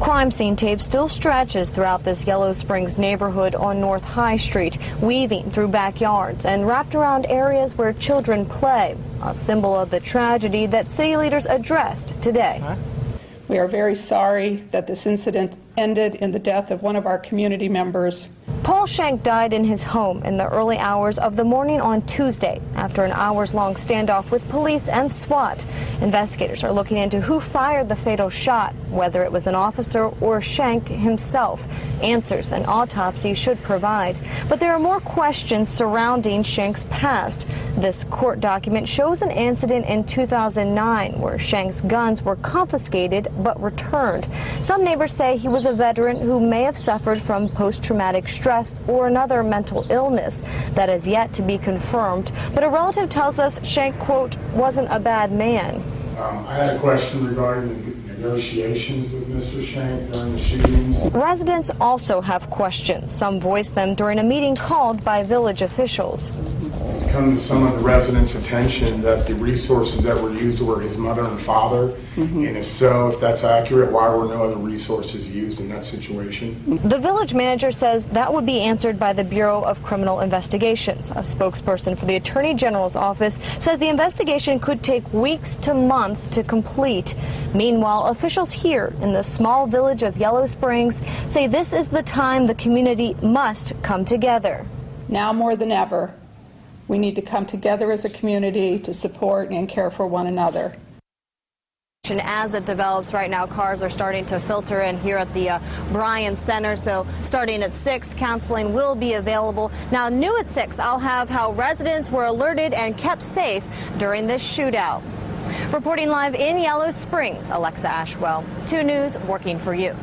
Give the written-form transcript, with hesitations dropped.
Crime scene tape still stretches throughout this Yellow Springs neighborhood on North High Street, weaving through backyards and wrapped around areas where children play, a symbol of the tragedy that city leaders addressed today. We are very sorry that this incident ended in the death of one of our community members. Paul Shank died in his home in the early hours of the morning on Tuesday after an hours-long standoff with police and SWAT. Investigators are looking into who fired the fatal shot, whether it was an officer or Shank himself. Answers an autopsy should provide. But there are more questions surrounding Shank's past. This court document shows an incident in 2009 where Shank's guns were confiscated but returned. Some neighbors say he was a veteran who may have suffered from post-traumatic stress or another mental illness that is yet to be confirmed. But a relative tells us Shank, quote, wasn't a bad man. I had a question regarding the negotiations with Mr. Shank during the shootings. Residents also have questions. Some voiced them during a meeting called by village officials. It's come to some of the residents' attention that the resources that were used were his mother and father, and if so, if that's accurate, why were no other resources used in that situation? The village manager says that would be answered by the Bureau of Criminal Investigations. A spokesperson for the Attorney General's office says the investigation could take weeks to months to complete. Meanwhile, officials here in the small village of Yellow Springs say this is the time the community must come together. Now more than ever, we need to come together as a community to support and care for one another. As it develops right now, cars are starting to filter in here at the Bryan Center. So starting at 6, counseling will be available. Now, new at 6, I'll have how residents were alerted and kept safe during this shootout. Reporting live in Yellow Springs, Alexa Ashwell, 2 News, working for you.